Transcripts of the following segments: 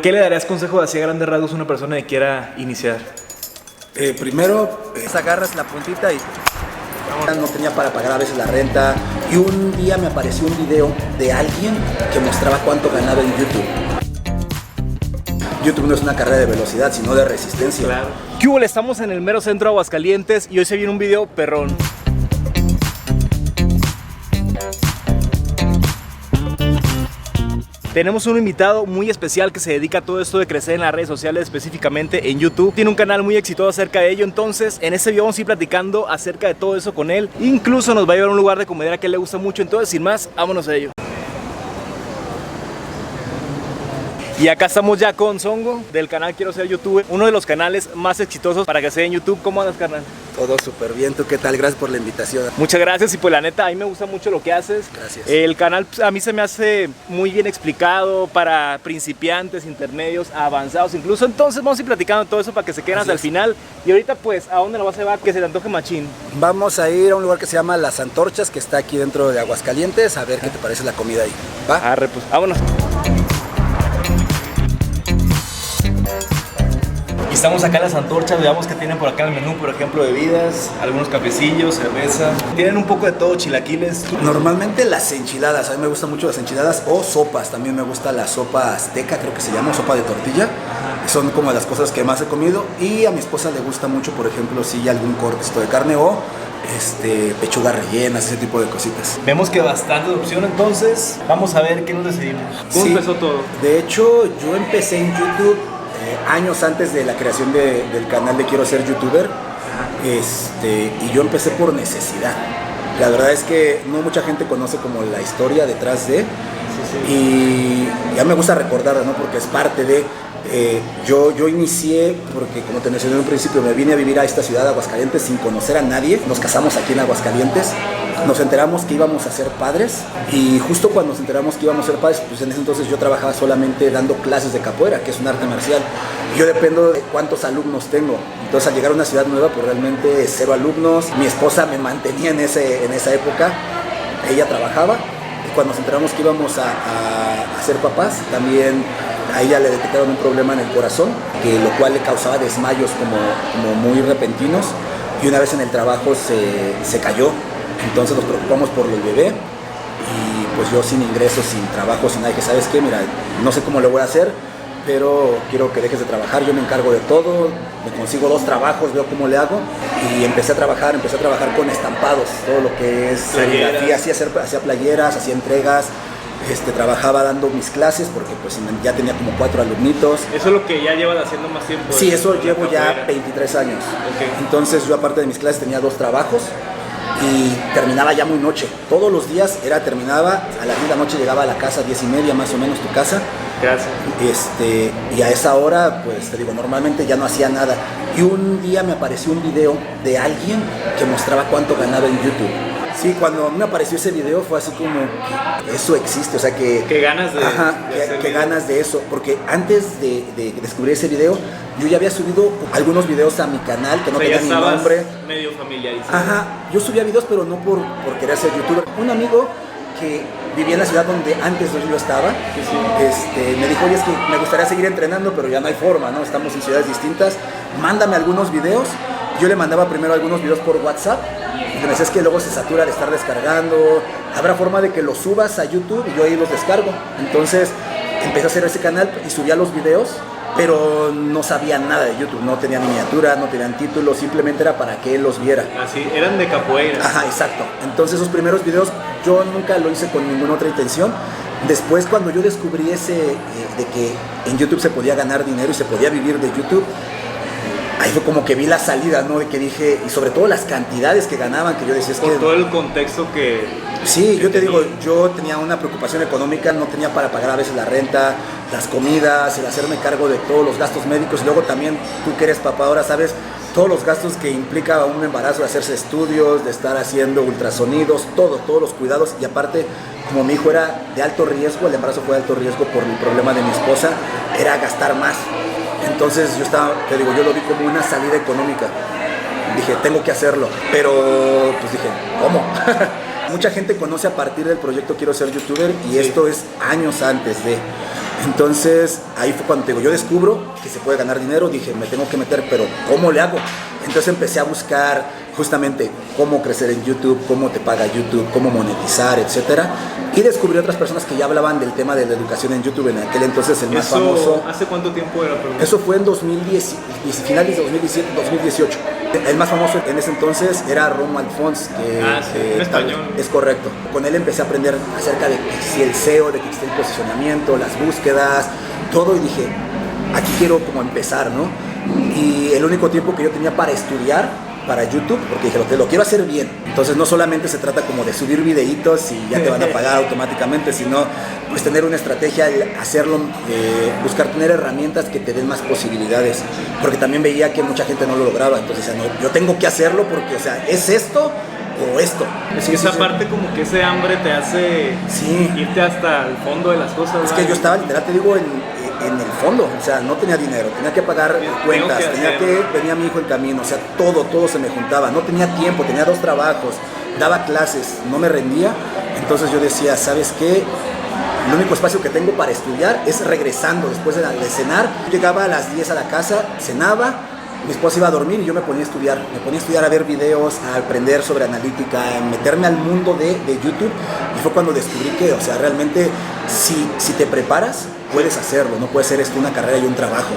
¿Qué le darías consejo de así a grandes rasgos a una persona que quiera iniciar? Primero, agarras la puntita y no tenía para pagar a veces la renta. Y un día me apareció un video de alguien que mostraba cuánto ganaba en YouTube. YouTube no es una carrera de velocidad, sino de resistencia. Claro. ¿Qué hubo? Estamos en el mero centro de Aguascalientes y hoy se viene un video perrón. Tenemos un invitado muy especial que se dedica a todo esto de crecer en las redes sociales, específicamente en YouTube. Tiene un canal muy exitoso acerca de ello, entonces en este video vamos a ir platicando acerca de todo eso con él. Incluso nos va a llevar a un lugar de comedera que a él le gusta mucho, entonces sin más, vámonos a ello. Y acá estamos ya con Zongo del canal Quiero Ser YouTuber, uno de los canales más exitosos para que sea en YouTube. ¿Cómo andas, carnal? Todo súper bien, ¿tú qué tal? Gracias por la invitación. Muchas gracias y pues la neta, a mí me gusta mucho lo que haces. Gracias. El canal a mí se me hace muy bien explicado para principiantes, intermedios, avanzados incluso. Entonces vamos a ir platicando todo eso para que se queden hasta el final. Y ahorita pues, ¿a dónde nos vas a llevar? Que se te antoje machín. Vamos a ir a un lugar que se llama Las Antorchas, que está aquí dentro de Aguascalientes, a ver qué te parece la comida ahí. ¿Va? Arre, pues, vámonos. Y estamos acá en Las Antorchas, veamos qué tienen por acá en el menú, por ejemplo, bebidas, algunos cafecillos, cerveza. Tienen un poco de todo, chilaquiles. Normalmente las enchiladas, a mí me gustan mucho las enchiladas o sopas, también me gusta la sopa azteca, creo que se llama, sopa de tortilla. Son como las cosas que más he comido y a mi esposa le gusta mucho, por ejemplo, si algún corte de carne o pechugas rellenas, ese tipo de cositas. Vemos que bastante opción, entonces vamos a ver qué nos decidimos. ¿Cómo empezó todo? De hecho, yo empecé en YouTube años antes de la creación del canal de Quiero Ser YouTuber. Y yo empecé por necesidad. La verdad es que no mucha gente conoce como la historia detrás de. Y ya me gusta recordarla, ¿no? Porque es parte de. Yo inicié porque, como te mencioné en un principio, me vine a vivir a esta ciudad de Aguascalientes sin conocer a nadie. Nos casamos aquí en Aguascalientes. Nos enteramos que íbamos a ser padres y justo cuando nos enteramos que íbamos a ser padres, pues en ese entonces yo trabajaba solamente dando clases de capoeira, que es un arte marcial. Yo dependo de cuántos alumnos tengo. Entonces al llegar a una ciudad nueva, pues realmente 0 alumnos. Mi esposa me mantenía en esa época. Ella trabajaba y cuando nos enteramos que íbamos a ser papás, también a ella le detectaron un problema en el corazón, lo cual le causaba desmayos como muy repentinos. Y una vez en el trabajo se cayó. Entonces nos preocupamos por el bebé y pues yo sin ingresos, sin trabajo, sin nada, que sabes qué, mira, no sé cómo lo voy a hacer, pero quiero que dejes de trabajar, yo me encargo de todo, me consigo 2 trabajos, veo cómo le hago y empecé a trabajar con estampados, todo lo que es serigrafía, hacía playeras, hacía entregas. Trabajaba dando mis clases porque pues ya tenía como 4 alumnitos. ¿Eso es lo que ya llevas haciendo más tiempo? Sí, eso llevo ya 23 años. Okay. Entonces yo aparte de mis clases tenía 2 trabajos y terminaba ya muy noche. Todos los días terminaba, a las 10 de la noche llegaba a la casa, 10:30 más o menos tu casa. Gracias. Y a esa hora, pues te digo, normalmente ya no hacía nada. Y un día me apareció un video de alguien que mostraba cuánto ganaba en YouTube. Sí, cuando me apareció ese video fue así como, eso existe, o sea que... ¿Qué ganas de...? Ajá, qué ganas de eso, porque antes de descubrir ese video, yo ya había subido algunos videos a mi canal que no tenía ni nombre. Medio familiarizado. Ajá, yo subía videos pero no por querer ser youtuber. Un amigo que vivía en la ciudad donde antes yo estaba, me dijo, oye, es que me gustaría seguir entrenando, pero ya no hay forma, ¿no? Estamos en ciudades distintas, mándame algunos videos. Yo le mandaba primero algunos videos por WhatsApp, y me decía, es que luego se satura de estar descargando, habrá forma de que los subas a YouTube y yo ahí los descargo. Entonces empecé a hacer ese canal y subía los videos, pero no sabía nada de YouTube, no tenía miniaturas, no tenían títulos, simplemente era para que él los viera. Así, eran de capoeira. Ajá, exacto. Entonces esos primeros videos yo nunca lo hice con ninguna otra intención. Después cuando yo descubrí de que en YouTube se podía ganar dinero y se podía vivir de YouTube, ahí fue como que vi la salida, ¿no? De que dije, y sobre todo las cantidades que ganaban, que yo decía, es que... Por todo el contexto que... Sí, yo te digo, yo tenía una preocupación económica, no tenía para pagar a veces la renta, las comidas, el hacerme cargo de todos los gastos médicos, y luego también tú que eres papá ahora sabes todos los gastos que implica un embarazo, de hacerse estudios, de estar haciendo ultrasonidos, todos los cuidados, y aparte, como mi hijo era de alto riesgo, el embarazo fue de alto riesgo por el problema de mi esposa, era gastar más. Entonces yo lo vi como una salida económica. Dije, tengo que hacerlo. Pero pues dije, ¿cómo? Mucha gente conoce a partir del proyecto Quiero Ser YouTuber y esto es años antes de. Entonces ahí fue cuando te digo, yo descubro que se puede ganar dinero, dije, me tengo que meter, pero ¿cómo le hago? Entonces empecé a buscar justamente cómo crecer en YouTube, cómo te paga YouTube, cómo monetizar, etcétera. Y descubrí otras personas que ya hablaban del tema de la educación en YouTube. En aquel entonces el más famoso. ¿Hace cuánto tiempo era? Perdón? Eso fue en 2010, finales de 2017, 2018. El más famoso en ese entonces era Romo Alfons, que en español. Es correcto. Con él empecé a aprender acerca de si el SEO, de que existe el posicionamiento, las búsquedas, todo, y dije, aquí quiero como empezar, ¿no? Y el único tiempo que yo tenía para estudiar para YouTube, porque dije, lo quiero hacer bien. Entonces no solamente se trata como de subir videitos y ya te van a pagar automáticamente, sino pues tener una estrategia, hacerlo, buscar tener herramientas que te den más posibilidades, porque también veía que mucha gente no lo lograba. Entonces no, yo tengo que hacerlo porque, o sea, ¿es esto o esto? Sí, esa parte como que ese hambre te hace irte hasta el fondo de las cosas. Es que yo estaba literal, te digo, en el fondo, o sea, no tenía dinero, tenía que pagar cuentas, venía mi hijo en camino, o sea, todo se me juntaba, no tenía tiempo, tenía 2 trabajos, daba clases, no me rendía. Entonces yo decía, ¿sabes qué? El único espacio que tengo para estudiar es regresando después de cenar. Llegaba a las 10 a la casa, cenaba, mi esposa iba a dormir y yo me ponía a estudiar, a ver videos, a aprender sobre analítica, a meterme al mundo de YouTube. Y fue cuando descubrí que, o sea, realmente si te preparas, puedes hacerlo, no puede ser esto una carrera y un trabajo.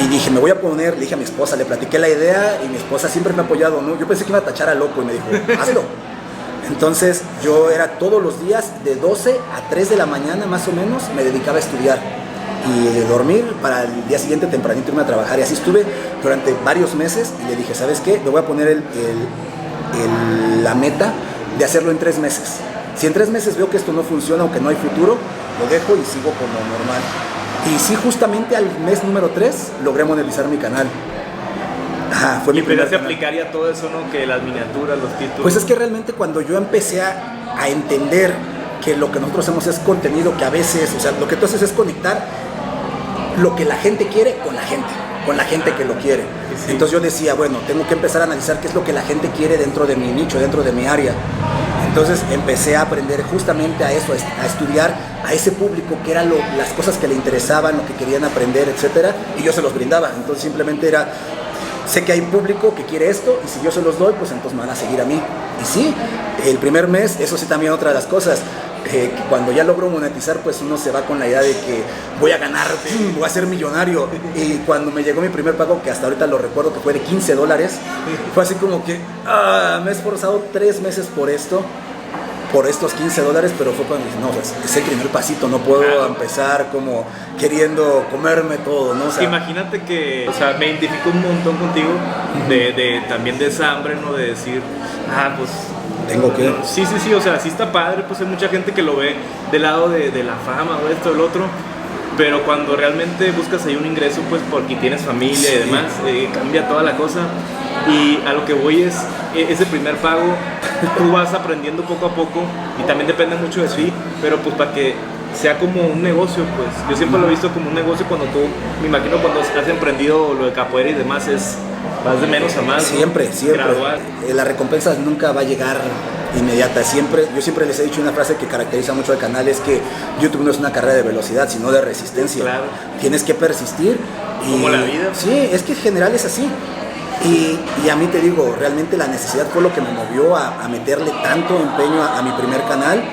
Y dije, me voy a poner, le dije a mi esposa, le platiqué la idea y mi esposa siempre me ha apoyado, ¿no? Yo pensé que iba a tachar a loco y me dijo, hazlo. Entonces yo era todos los días de 12 a 3 de la mañana más o menos, me dedicaba a estudiar y dormir para el día siguiente tempranito irme a trabajar. Y así estuve durante varios meses y le dije, ¿sabes qué? Me voy a poner la meta de hacerlo en 3 meses. Si en 3 meses veo que esto no funciona o que no hay futuro, lo dejo y sigo como normal. Y sí, justamente al mes número 3 logré monetizar mi canal. Fue mi primer canal. Aplicar ya todo eso, ¿no? Que las miniaturas, los títulos. Pues es que realmente cuando yo empecé a entender que lo que nosotros hacemos es contenido, que a veces, o sea, lo que tú haces es conectar lo que la gente quiere con la gente que lo quiere. Sí. Entonces yo decía, bueno, tengo que empezar a analizar qué es lo que la gente quiere dentro de mi nicho, dentro de mi área. Entonces empecé a aprender justamente a eso, a estudiar a ese público, que eran las cosas que le interesaban, lo que querían aprender, etcétera, y yo se los brindaba. Entonces simplemente era, sé que hay público que quiere esto, y si yo se los doy, pues entonces me van a seguir a mí. Y sí, el primer mes, eso sí también otra de las cosas, cuando ya logro monetizar, pues uno se va con la idea de que voy a ganar, voy a ser millonario. Y cuando me llegó mi primer pago, que hasta ahorita lo recuerdo que fue de $15, fue así como que me he esforzado 3 meses por estos $15, pero fue cuando dije, no, es el primer pasito, no puedo empezar como queriendo comerme todo, ¿no? O sea, imagínate que, o sea, me identifico un montón contigo también de esa hambre, ¿no? De decir, pues tengo que... Sí, o sea, sí está padre, pues hay mucha gente que lo ve del lado de la fama o esto o el otro, pero cuando realmente buscas ahí un ingreso, pues porque tienes familia y demás, cambia toda la cosa. Y a lo que voy es, ese primer pago, tú vas aprendiendo poco a poco y también depende mucho de sí, pero pues para que sea como un negocio, pues yo siempre lo he visto como un negocio cuando tú, me imagino cuando has emprendido lo de capoeira y demás, vas de menos a más. Siempre. Gradual. La recompensa nunca va a llegar inmediata. Yo siempre les he dicho una frase que caracteriza mucho al canal, es que YouTube no es una carrera de velocidad, sino de resistencia. Claro. Tienes que persistir. Como la vida. Sí, es que en general es así. Y a mí te digo, realmente la necesidad fue lo que me movió a meterle tanto empeño a mi primer canal.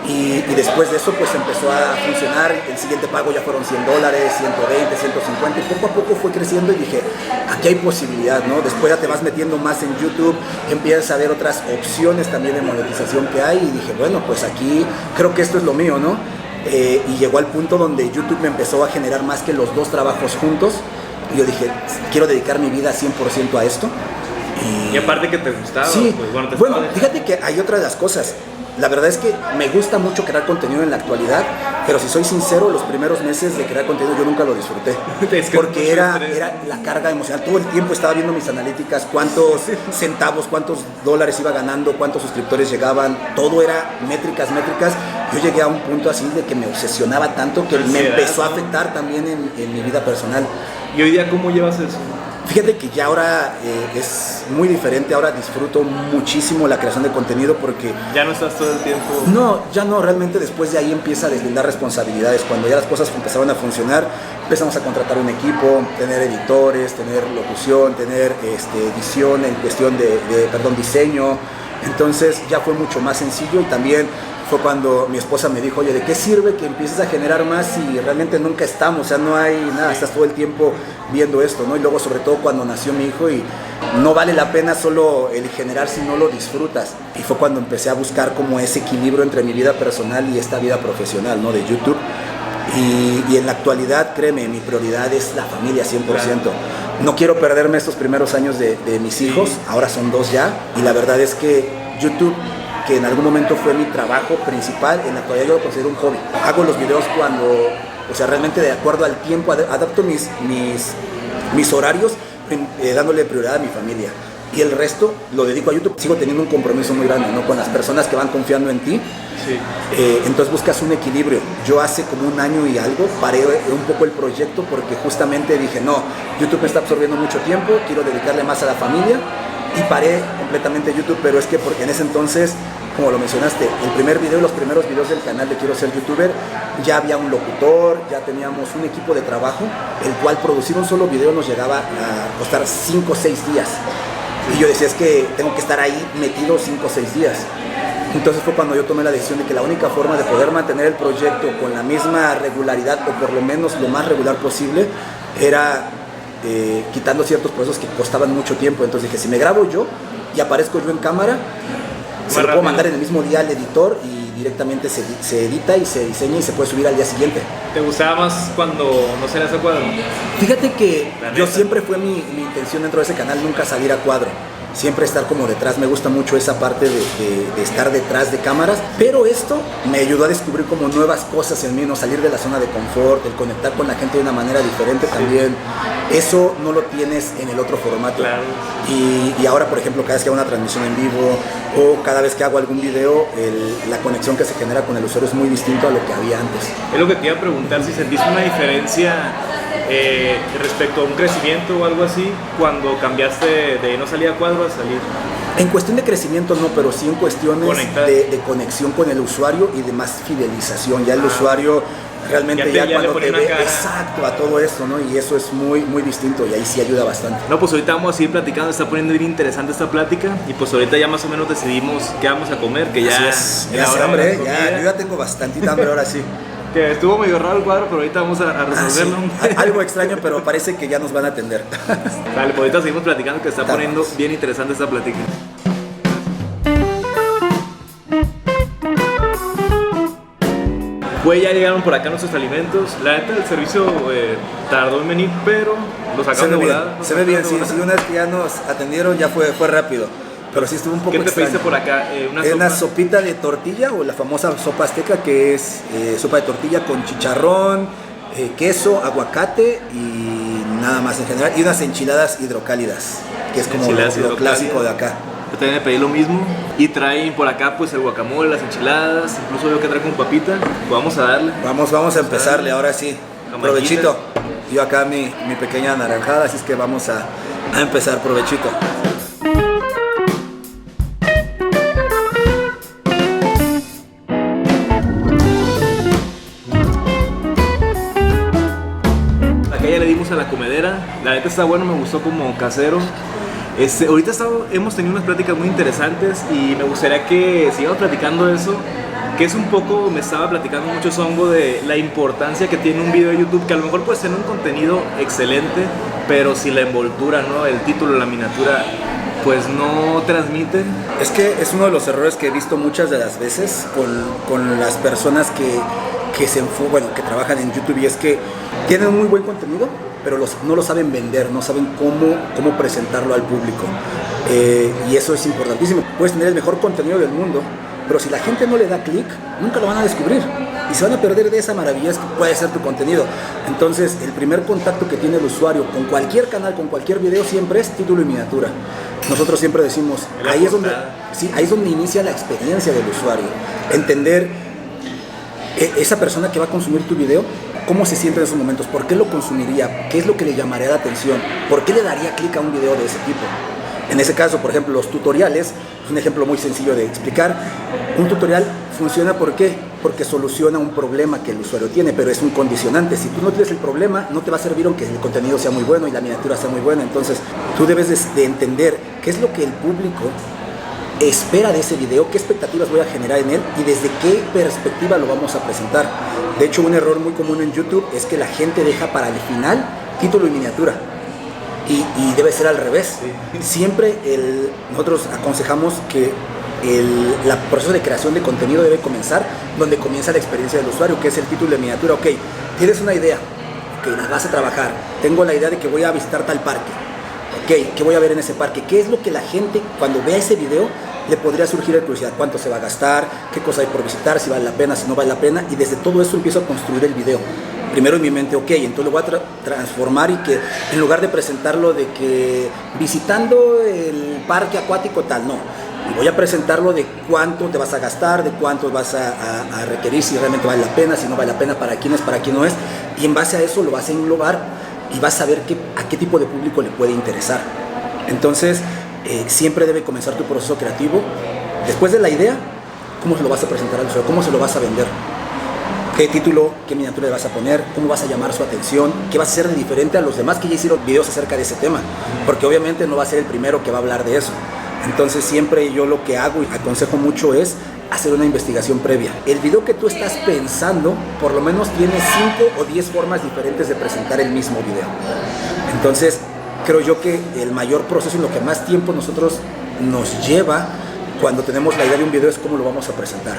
Y después de eso pues empezó a funcionar. El siguiente pago ya fueron $100, 120, 150, y poco a poco fue creciendo y dije, aquí hay posibilidad, ¿no? Después ya te vas metiendo más en YouTube, empiezas a ver otras opciones también de monetización que hay, y dije, bueno, pues aquí creo que esto es lo mío, ¿no? Y llegó al punto donde YouTube me empezó a generar más que los 2 trabajos juntos, y yo dije, quiero dedicar mi vida 100% a esto. Y aparte que te gustaba, sí, pues bueno, fíjate que hay otra de las cosas. La verdad es que me gusta mucho crear contenido en la actualidad, pero si soy sincero, los primeros meses de crear contenido yo nunca lo disfruté. Porque era la carga emocional. Todo el tiempo estaba viendo mis analíticas, cuántos centavos, cuántos dólares iba ganando, cuántos suscriptores llegaban. Todo era métricas. Yo llegué a un punto así de que me obsesionaba tanto que me empezó a afectar también en mi vida personal. ¿Y hoy día cómo llevas eso? Fíjate que ya ahora es muy diferente, ahora disfruto muchísimo la creación de contenido porque... Ya no estás todo el tiempo... No, ya no, realmente después de ahí empieza a deslindar responsabilidades. Cuando ya las cosas empezaron a funcionar, empezamos a contratar un equipo, tener editores, tener locución, tener edición en cuestión de diseño. Entonces ya fue mucho más sencillo y también fue cuando mi esposa me dijo, oye, ¿de qué sirve que empieces a generar más si realmente nunca estamos? O sea, no hay nada, estás todo el tiempo viendo esto, ¿no? Y luego sobre todo cuando nació mi hijo y no vale la pena solo el generar si no lo disfrutas. Y fue cuando empecé a buscar como ese equilibrio entre mi vida personal y esta vida profesional, ¿no? De YouTube. Y en la actualidad, créeme, mi prioridad es la familia 100%. No quiero perderme estos primeros años de mis hijos, ahora son 2 ya, y la verdad es que YouTube, que en algún momento fue mi trabajo principal, en la actualidad yo lo considero un hobby. Hago los videos cuando, o sea, realmente de acuerdo al tiempo, adapto mis horarios, dándole prioridad a mi familia. Y el resto lo dedico a YouTube. Sigo teniendo un compromiso muy grande, ¿no? Con las personas que van confiando en ti. Sí. Entonces buscas un equilibrio. Yo hace como 1 año y algo paré un poco el proyecto porque justamente dije, no, YouTube me está absorbiendo mucho tiempo, quiero dedicarle más a la familia y paré completamente YouTube, pero es que porque en ese entonces, como lo mencionaste, el primer video y los primeros videos del canal de Quiero Ser YouTuber, ya había un locutor, ya teníamos un equipo de trabajo, el cual producir un solo video nos llegaba a costar 5 o 6 días. Y yo decía, es que tengo que estar ahí metido 5 o 6 días. Entonces fue cuando yo tomé la decisión de que la única forma de poder mantener el proyecto con la misma regularidad, o por lo menos lo más regular posible, era quitando ciertos procesos que costaban mucho tiempo. Entonces dije, si me grabo yo y aparezco yo en cámara, se lo puedo mandar en el mismo día al editor y directamente se edita y se diseña y se puede subir al día siguiente. ¿Te gustaba más cuando no salías a cuadro? Fíjate que yo siempre fue mi intención dentro de ese canal nunca salir a cuadro. Siempre estar como detrás, me gusta mucho esa parte de estar detrás de cámaras, pero esto me ayudó a descubrir como nuevas cosas en mí, no salir de la zona de confort, el conectar con la gente de una manera diferente también. Eso no lo tienes en el otro formato. Claro. Y ahora, por ejemplo, cada vez que hago una transmisión en vivo o cada vez que hago algún video, la conexión que se genera con el usuario es muy distinto a lo que había antes. Es lo que te iba a preguntar, si sentiste una diferencia respecto a un crecimiento o algo así cuando cambiaste de no salir a cuadro a salir. En cuestión de crecimiento no, pero sí en cuestiones de conexión con el usuario y de más fidelización. Ya el usuario realmente ya cuando te ve exacto a todo esto, ¿no? Y eso es muy, muy distinto y ahí sí ayuda bastante. No, pues ahorita vamos a seguir platicando, está poniendo bien interesante esta plática y pues ahorita ya más o menos decidimos qué vamos a comer, que ya es hambre, yo ya tengo bastantita hambre ahora sí. Que estuvo medio raro el cuadro, pero ahorita vamos a resolverlo. Sí. Algo extraño, pero parece que ya nos van a atender. Dale, pues ahorita seguimos platicando, que está poniendo bien interesante esta plática. Pues ya llegaron por acá nuestros alimentos. La neta, el servicio tardó en venir, pero los sacaron de volada. Se ve bien, sí. Una vez que ya nos atendieron, ya fue rápido. Pero sí estuvo un poco extraño. ¿Qué te pediste por acá? Una sopita de tortilla, o la famosa sopa azteca, que es sopa de tortilla con chicharrón, queso, aguacate y nada más en general. Y unas enchiladas hidrocálidas, que es como lo clásico de acá. Yo también me pedí lo mismo. Y traen por acá pues el guacamole, las enchiladas, incluso veo que trae con papita. Pues vamos a darle. Vamos a empezarle, ahora sí. Provechito. Yo acá mi pequeña naranjada, así es que vamos a empezar, provechito. Ya le dimos a la comedera, la neta está bueno, me gustó como casero. Ahorita hemos tenido unas pláticas muy interesantes y me gustaría que sigamos platicando eso, que es un poco, me estaba platicando mucho Songo de la importancia que tiene un video de YouTube, que a lo mejor puede ser un contenido excelente, pero si la envoltura, ¿no? El título, la miniatura, pues no transmite. Es que es uno de los errores que he visto muchas de las veces con las personas que trabajan en YouTube, y es que tienen muy buen contenido, pero no lo saben vender, no saben cómo presentarlo al público. Y eso es importantísimo. Puedes tener el mejor contenido del mundo, pero si la gente no le da clic, nunca lo van a descubrir y se van a perder de esa maravilla que puede ser tu contenido. Entonces, el primer contacto que tiene el usuario con cualquier canal, con cualquier video, siempre es título y miniatura. Nosotros siempre decimos, ahí es donde inicia la experiencia del usuario. Entender esa persona que va a consumir tu video, cómo se siente en esos momentos, por qué lo consumiría, qué es lo que le llamaría la atención, por qué le daría clic a un video de ese tipo. En ese caso, por ejemplo, los tutoriales, es un ejemplo muy sencillo de explicar. Un tutorial funciona ¿por qué? Porque soluciona un problema que el usuario tiene, pero es un condicionante. Si tú no tienes el problema, no te va a servir aunque el contenido sea muy bueno y la miniatura sea muy buena. Entonces, tú debes de entender qué es lo que el público espera de ese video, qué expectativas voy a generar en él y desde qué perspectiva lo vamos a presentar. De hecho, un error muy común en YouTube es que la gente deja para el final título y miniatura. Y debe ser al revés. Siempre nosotros aconsejamos que el proceso de creación de contenido debe comenzar donde comienza la experiencia del usuario, que es el título de miniatura. Ok, tienes una idea, ok, la vas a trabajar. Tengo la idea de que voy a visitar tal parque. Ok, ¿qué voy a ver en ese parque? ¿Qué es lo que la gente cuando vea ese video le podría surgir de curiosidad? ¿Cuánto se va a gastar? ¿Qué cosa hay por visitar? ¿Si vale la pena? ¿Si no vale la pena? Y desde todo eso empiezo a construir el video. Primero en mi mente, ok, entonces lo voy a transformar y que en lugar de presentarlo de que visitando el parque acuático tal, no. Voy a presentarlo de cuánto te vas a gastar, de cuánto vas a requerir, si realmente vale la pena, si no vale la pena, para quién no es. Y en base a eso lo vas a englobar y vas a ver a qué tipo de público le puede interesar. Entonces, siempre debe comenzar tu proceso creativo. Después de la idea, ¿cómo se lo vas a presentar al usuario? ¿Cómo se lo vas a vender? ¿Qué título, qué miniatura le vas a poner? ¿Cómo vas a llamar su atención? ¿Qué vas a hacer de diferente a los demás que ya hicieron videos acerca de ese tema? Porque obviamente no va a ser el primero que va a hablar de eso. Entonces siempre yo lo que hago y aconsejo mucho es hacer una investigación previa. El video que tú estás pensando por lo menos tiene 5 o 10 formas diferentes de presentar el mismo video. Entonces creo yo que el mayor proceso y lo que más tiempo nosotros nos lleva cuando tenemos la idea de un video es cómo lo vamos a presentar.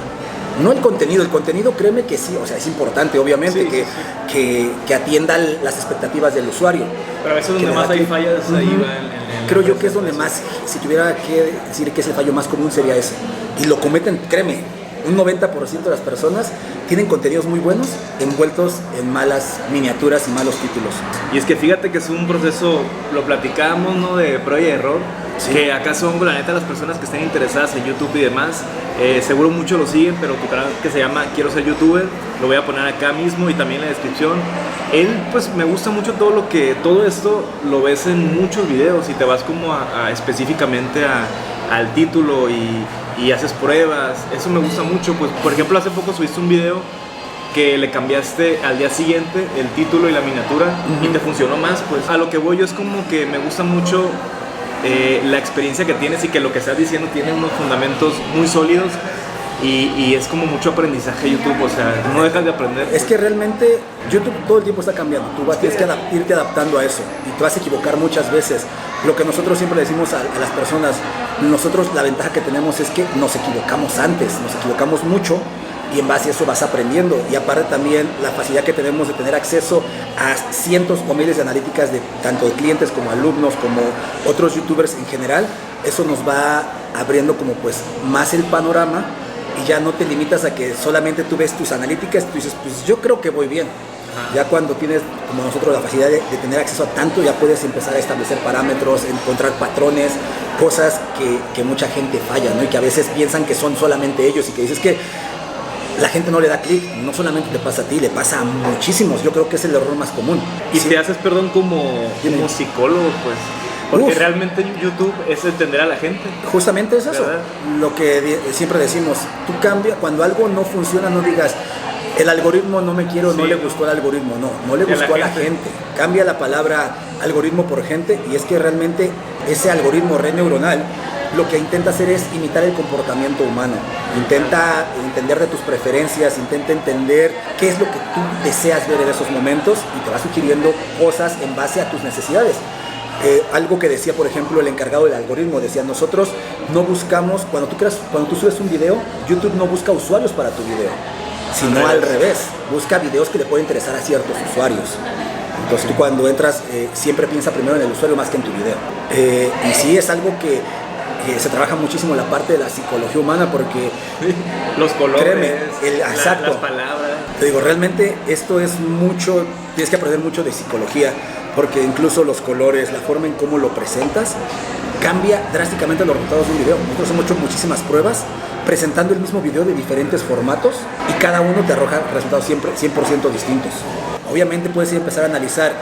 No el contenido créeme que sí, o sea, es importante obviamente que atienda las expectativas del usuario. Pero a veces donde más hay fallas, ahí va creo yo que es donde más, si tuviera que decir que es el fallo más común sería ese. Y lo cometen, créeme, un 90% de las personas tienen contenidos muy buenos envueltos en malas miniaturas y malos títulos. Y es que fíjate que es un proceso, lo platicábamos, ¿no? De prueba y error. Sí. Que acá son, la neta, las personas que estén interesadas en YouTube y demás, seguro muchos lo siguen, pero tu canal que se llama Quiero Ser YouTuber, lo voy a poner acá mismo y también en la descripción. Él, pues me gusta mucho todo esto lo ves en muchos videos y te vas como específicamente al título y haces pruebas. Eso me gusta mucho, pues por ejemplo hace poco subiste un video que le cambiaste al día siguiente el título y la miniatura y te funcionó más. Pues a lo que voy yo es como que me gusta mucho la experiencia que tienes y que lo que estás diciendo tiene unos fundamentos muy sólidos y es como mucho aprendizaje YouTube, o sea, no dejas de aprender. Es que realmente YouTube todo el tiempo está cambiando, tú tienes que irte adaptando a eso y te vas a equivocar muchas veces. Lo que nosotros siempre le decimos a las personas, nosotros la ventaja que tenemos es que nos equivocamos antes, nos equivocamos mucho y en base a eso vas aprendiendo. Y aparte también la facilidad que tenemos de tener acceso a cientos o miles de analíticas de tanto de clientes como alumnos como otros youtubers en general, eso nos va abriendo como pues más el panorama y ya no te limitas a que solamente tú ves tus analíticas y tú dices pues yo creo que voy bien. Ya cuando tienes como nosotros la facilidad de tener acceso a tanto, ya puedes empezar a establecer parámetros, encontrar patrones, cosas que mucha gente falla, ¿no? Y que a veces piensan que son solamente ellos y que dices que la gente no le da clic, no solamente te pasa a ti, le pasa a muchísimos. Yo creo que es el error más común. Y si te haces, perdón, como psicólogo, pues, porque realmente YouTube es entender a la gente. Justamente es eso, ¿verdad? Lo que siempre decimos, tú cambia, cuando algo no funciona no digas, el algoritmo no le gustó el algoritmo, no le gustó a la gente. Cambia la palabra algoritmo por gente y es que realmente ese algoritmo red neuronal lo que intenta hacer es imitar el comportamiento humano, intenta entender de tus preferencias, intenta entender qué es lo que tú deseas ver en esos momentos y te va sugiriendo cosas en base a tus necesidades. Algo que decía, por ejemplo, el encargado del algoritmo, decía, nosotros no buscamos, cuando tú subes un video, YouTube no busca usuarios para tu video, sino al revés, busca videos que le pueden interesar a ciertos usuarios. Entonces tú cuando entras siempre piensa primero en el usuario más que en tu video. Y sí es algo que se trabaja muchísimo la parte de la psicología humana porque los colores, créeme, las palabras. Te digo, realmente esto es mucho, tienes que aprender mucho de psicología porque incluso los colores, la forma en cómo lo presentas cambia drásticamente los resultados de un video. Nosotros hemos hecho muchísimas pruebas presentando el mismo video de diferentes formatos y cada uno te arroja resultados siempre 100% distintos. Obviamente puedes empezar a analizar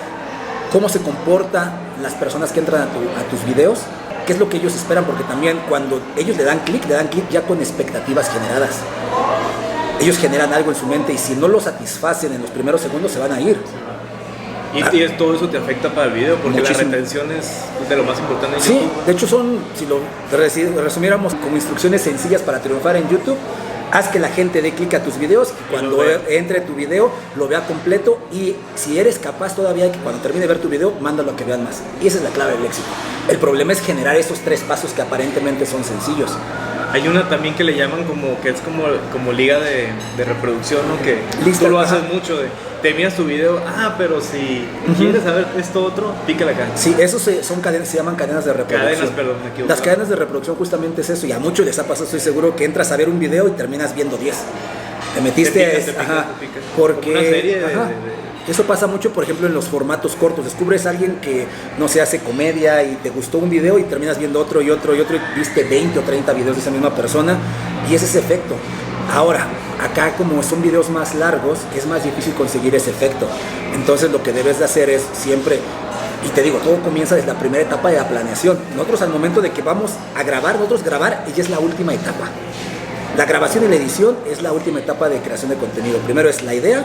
cómo se comportan las personas que entran a tus videos, qué es lo que ellos esperan, porque también cuando ellos le dan clic ya con expectativas generadas. Ellos generan algo en su mente y si no lo satisfacen en los primeros segundos se van a ir. Y todo eso te afecta para el video, porque muchísimo. La retención es de lo más importante en Sí, YouTube. de hecho son, si lo resumiéramos como instrucciones sencillas para triunfar en YouTube, haz que la gente dé clic a tus videos y cuando entre tu video lo vea completo, y si eres capaz todavía que cuando termine de ver tu video, mándalo a que vean más. Y esa es la clave del éxito. El problema es generar esos 3 pasos que aparentemente son sencillos. Hay una también que le llaman que es como liga de reproducción, ¿no? Que Listo, tú lo haces ajá. mucho, terminas tu video, pero si quieres saber esto otro, pícale acá. Sí, eso son cadenas, se llaman cadenas de reproducción. Cadenas, perdón, me equivoqué. Las cadenas de reproducción justamente es eso, y a muchos les ha pasado, estoy seguro, que entras a ver un video y terminas viendo 10. Te metiste te picas. porque Como una serie eso pasa mucho, por ejemplo, en los formatos cortos. Descubres a alguien que no se hace comedia y te gustó un video y terminas viendo otro y otro y otro, y viste 20 o 30 videos de esa misma persona, y es ese efecto. Ahora, acá como son videos más largos, es más difícil conseguir ese efecto. Entonces lo que debes de hacer es siempre, y te digo, todo comienza desde la primera etapa de la planeación. Nosotros al momento de que vamos a grabar, grabar, ella es la última etapa. La grabación y la edición es la última etapa de creación de contenido. Primero es la idea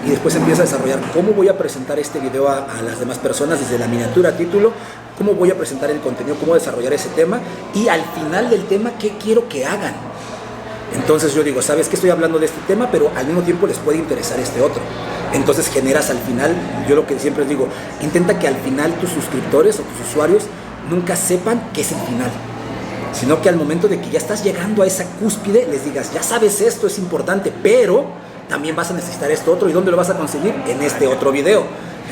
y después empieza a desarrollar cómo voy a presentar este video a las demás personas, desde la miniatura, título, cómo voy a presentar el contenido, cómo desarrollar ese tema, y al final del tema, qué quiero que hagan. Entonces yo digo, ¿sabes qué? Estoy hablando de este tema, pero al mismo tiempo les puede interesar este otro. Entonces generas al final, yo lo que siempre digo, intenta que al final tus suscriptores o tus usuarios nunca sepan qué es el final, sino que al momento de que ya estás llegando a esa cúspide, les digas, ya sabes, esto es importante, pero también vas a necesitar esto otro. ¿Y dónde lo vas a conseguir? En este otro video.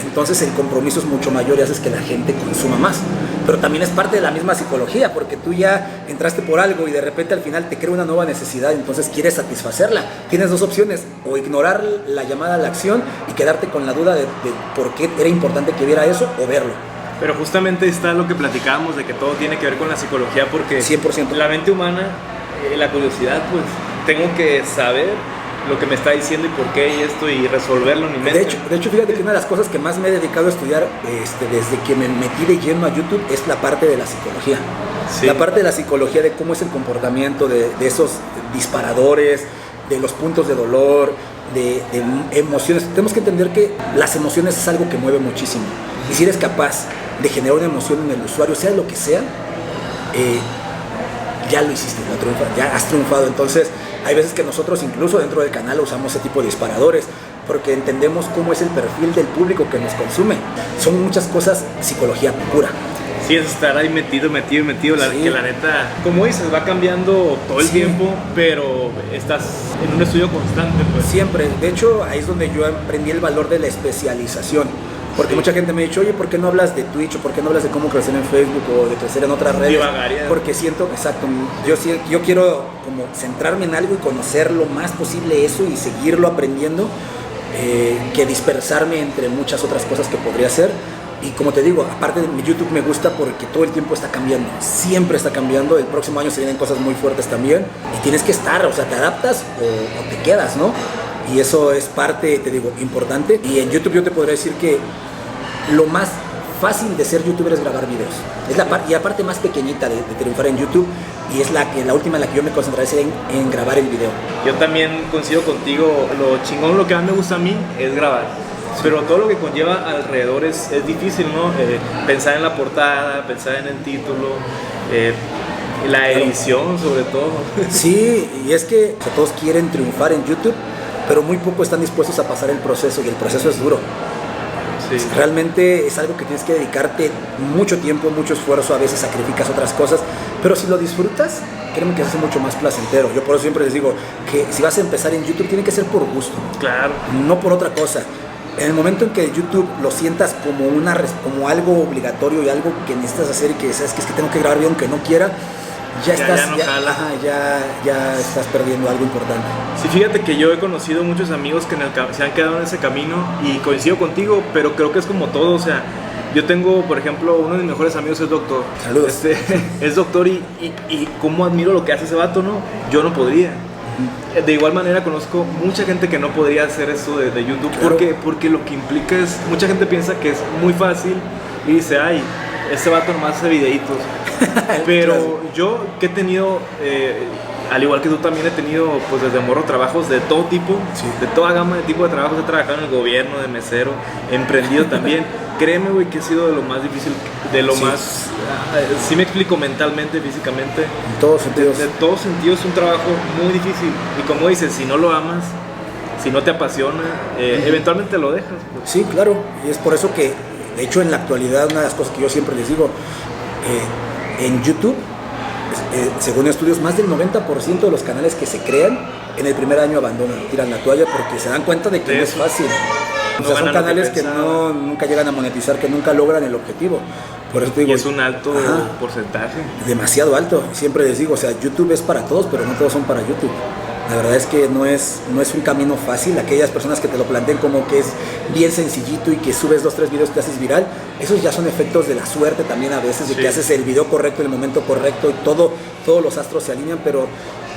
Entonces el compromiso es mucho mayor y haces que la gente consuma más. Pero también es parte de la misma psicología, porque tú ya entraste por algo y de repente al final te crea una nueva necesidad, entonces quieres satisfacerla. Tienes 2 opciones, o ignorar la llamada a la acción y quedarte con la duda de por qué era importante que viera eso, o verlo. Pero justamente está lo que platicábamos, de que todo tiene que ver con la psicología, porque 100%. La mente humana, la curiosidad, pues tengo que saber lo que me está diciendo y por qué y esto, y resolverlo en mi mente. De hecho, fíjate que una de las cosas que más me he dedicado a estudiar desde que me metí de lleno a YouTube es la parte de la psicología. Sí. La parte de la psicología de cómo es el comportamiento de esos disparadores, de los puntos de dolor, de emociones. Tenemos que entender que las emociones es algo que mueve muchísimo. Y si eres capaz de generar una emoción en el usuario, sea lo que sea, ya lo hiciste, ya has triunfado. Entonces, hay veces que nosotros incluso dentro del canal usamos ese tipo de disparadores, porque entendemos cómo es el perfil del público que nos consume. Son muchas cosas, psicología pura. Sí, es estar ahí metido, sí. Que la neta, como dices, va cambiando todo el tiempo, pero estás en un estudio constante, pues. Siempre. De hecho, ahí es donde yo aprendí el valor de la especialización. Porque mucha gente me ha dicho, oye, ¿por qué no hablas de Twitch? ¿O por qué no hablas de cómo crecer en Facebook o de crecer en otras redes? Porque siento, exacto, yo quiero como centrarme en algo y conocer lo más posible eso y seguirlo aprendiendo, que dispersarme entre muchas otras cosas que podría hacer. Y como te digo, aparte de mi YouTube me gusta porque todo el tiempo está cambiando, siempre está cambiando. El próximo año se vienen cosas muy fuertes también y tienes que estar, o sea, te adaptas o te quedas, ¿no? Y eso es parte, te digo, importante. Y en YouTube yo te podría decir que lo más fácil de ser youtuber es grabar videos. Es la parte más pequeñita de triunfar en YouTube, y es la última en la que yo me concentraré en grabar el video. Yo también coincido contigo, lo chingón, lo que más me gusta a mí es grabar. Pero todo lo que conlleva alrededor es difícil, ¿no? Pensar en la portada, pensar en el título, la edición sobre todo. Sí, y es que todos quieren triunfar en YouTube, pero muy poco están dispuestos a pasar el proceso, y el proceso es duro. Sí. Realmente es algo que tienes que dedicarte mucho tiempo, mucho esfuerzo, a veces sacrificas otras cosas, pero si lo disfrutas, créeme que se hace mucho más placentero. Yo por eso siempre les digo que si vas a empezar en YouTube, tiene que ser por gusto. Claro. No por otra cosa. En el momento en que YouTube lo sientas como algo obligatorio y algo que necesitas hacer, y que sabes que es que tengo que grabar bien aunque no quiera, ya estás perdiendo algo importante. Sí, fíjate que yo he conocido muchos amigos que se han quedado en ese camino, y coincido contigo, pero creo que es como todo. O sea, yo tengo, por ejemplo, uno de mis mejores amigos es doctor. Saludos. Es doctor, y cómo admiro lo que hace ese vato, ¿no? Yo no podría. De igual manera conozco mucha gente que no podría hacer eso de YouTube, Claro. porque lo que implica es, mucha gente piensa que es muy fácil y dice, ay, este vato nomás hace videitos. Pero yo que he tenido, al igual que tú también he tenido, pues desde morro trabajos de todo tipo, Sí. de toda gama de tipo de trabajos. He trabajado en el gobierno, de mesero, he emprendido también. Créeme, güey, que ha sido de lo más difícil, de lo Sí. más, sí me explico, mentalmente, físicamente. En todos sentidos. De todos sentidos es un trabajo muy difícil. Y como dices, si no lo amas, si no te apasiona, eventualmente lo dejas. Pues. Sí, claro, y es por eso que, de hecho, en la actualidad, una de las cosas que yo siempre les digo, en YouTube, según estudios, más del 90% de los canales que se crean en el primer año abandonan, tiran la toalla porque se dan cuenta de que no es fácil. O No sea, son ganan lo que canales que pensaban. nunca llegan a monetizar, que nunca logran el objetivo. Por eso te Y digo, es un alto Ajá. porcentaje. demasiado alto. Siempre les digo, o sea, YouTube es para todos, pero no todos son para YouTube. La verdad es que no es un camino fácil. Aquellas personas que te lo planteen como que es bien sencillito y que subes 2-3 videos y te haces viral, esos ya son efectos de la suerte también a veces, de Sí. que haces el video correcto en el momento correcto y todos los astros se alinean, pero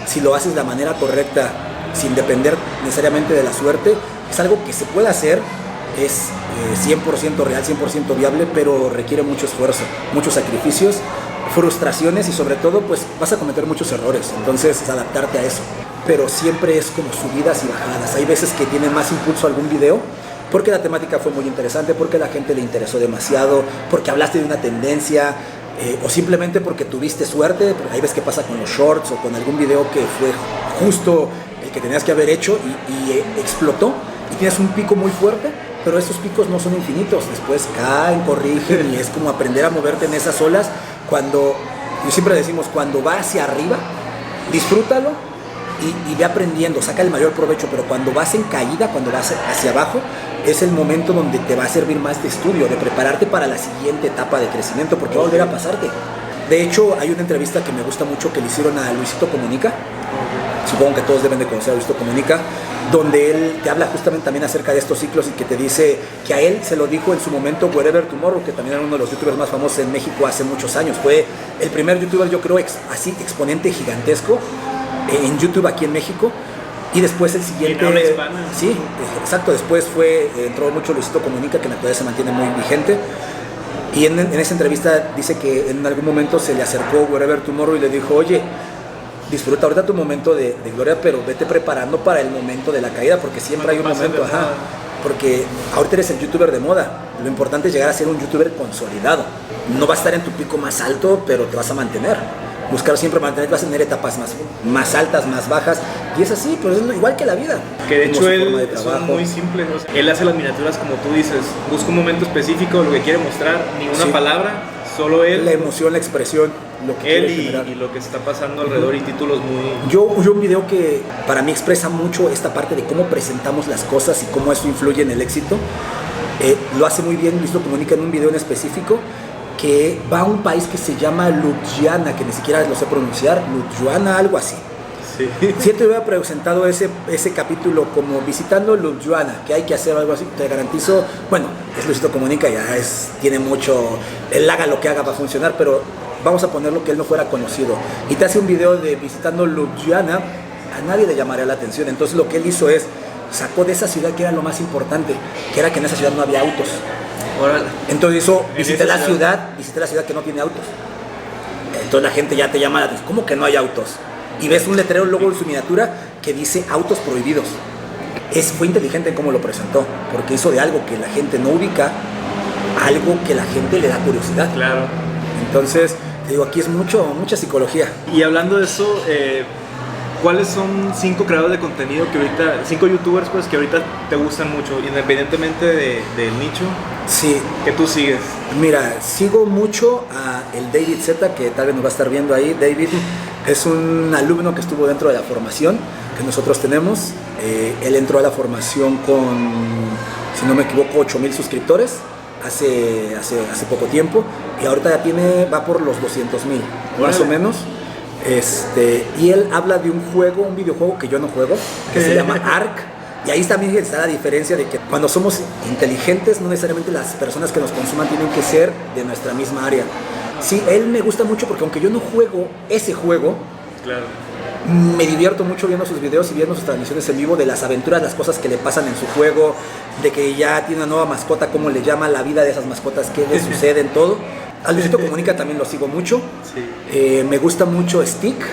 si lo haces de la manera correcta, sin depender necesariamente de la suerte, es algo que se puede hacer, es 100% real, 100% viable, pero requiere mucho esfuerzo, muchos sacrificios, frustraciones y sobre todo pues vas a cometer muchos errores, entonces es adaptarte a eso, pero siempre es como subidas y bajadas. Hay veces que tiene más impulso algún video porque la temática fue muy interesante, porque a la gente le interesó demasiado, porque hablaste de una tendencia, o simplemente porque tuviste suerte. Hay veces que pasa con los shorts o con algún video que fue justo el que tenías que haber hecho y explotó y tienes un pico muy fuerte, pero esos picos no son infinitos, después caen, corrigen y es como aprender a moverte en esas olas. Cuando, yo siempre decimos, cuando va hacia arriba, disfrútalo y ve aprendiendo, saca el mayor provecho, pero cuando vas en caída, cuando vas hacia abajo, es el momento donde te va a servir más de estudio, de prepararte para la siguiente etapa de crecimiento, porque va a volver a pasarte. De hecho, hay una entrevista que me gusta mucho que le hicieron a Luisito Comunica, supongo que todos deben de conocer a Luisito Comunica, donde él te habla justamente también acerca de estos ciclos y que te dice que a él se lo dijo en su momento Wherever Tomorrow, que también era uno de los youtubers más famosos en México hace muchos años. Fue el primer youtuber, yo creo, así exponente gigantesco en YouTube aquí en México. Y después el siguiente... En habla hispana. Sí, exacto. Después entró mucho Luisito Comunica, que en la actualidad se mantiene muy vigente. Y en esa entrevista dice que en algún momento se le acercó Wherever Tomorrow y le dijo, oye, disfruta ahorita tu momento de gloria, pero vete preparando para el momento de la caída, porque siempre hay un momento, ajá, porque ahorita eres el youtuber de moda. Lo importante es llegar a ser un youtuber consolidado. No vas a estar en tu pico más alto, pero te vas a mantener. Buscar siempre mantener, vas a tener etapas más altas, más bajas, y es así, pero es igual que la vida. Que de hecho él son muy simples, o sea, él hace las miniaturas como tú dices, busca un momento específico, lo que quiere mostrar, ni una palabra, solo él, la emoción, la expresión, lo que él quiere generar. y lo que está pasando alrededor, y títulos muy... Yo un video que para mí expresa mucho esta parte de cómo presentamos las cosas y cómo eso influye en el éxito. Lo hace muy bien, Luisito Comunica en un video en específico, que va a un país que se llama Ljubljana, que ni siquiera lo sé pronunciar, Ljubljana, algo así. Sí. Si te hubiera presentado ese capítulo como visitando Ljubljana, que hay que hacer algo así, te garantizo, bueno, es Luisito Comunica, ya tiene mucho, él haga lo que haga va a funcionar, pero vamos a ponerlo que él no fuera conocido, y te hace un video de visitando Ljubljana, a nadie le llamaría la atención. Entonces lo que él hizo es, sacó de esa ciudad que era lo más importante, que era que en esa ciudad no había autos. Entonces hizo, visité la ciudad que no tiene autos. Entonces la gente ya te llama la atención, ¿cómo que no hay autos? Y ves un letrero luego en su miniatura que dice autos prohibidos. Fue inteligente en cómo lo presentó, porque hizo de algo que la gente no ubica, algo que la gente le da curiosidad. Claro. Entonces, te digo, aquí es mucha psicología. Y hablando de eso, ¿cuáles son 5 creadores de contenido que ahorita, 5 youtubers pues que ahorita te gustan mucho, independientemente del nicho? Sí. Que tú sigues. Mira, sigo mucho a el David Z, que tal vez nos va a estar viendo ahí. David es un alumno que estuvo dentro de la formación que nosotros tenemos. Él entró a la formación con, si no me equivoco, 8,000 suscriptores hace poco tiempo, y ahorita ya va por los 200,000, más o menos. Y él habla de un videojuego que yo no juego, que se llama Ark. Y ahí también está la diferencia de que cuando somos inteligentes, no necesariamente las personas que nos consuman tienen que ser de nuestra misma área. Sí, él me gusta mucho porque aunque yo no juego ese juego, claro, Me divierto mucho viendo sus videos y viendo sus transmisiones en vivo de las aventuras, las cosas que le pasan en su juego, de que ya tiene una nueva mascota, cómo le llama la vida de esas mascotas, qué le sucede en todo. A Luisito Comunica también lo sigo mucho. Sí. Me gusta mucho Stick.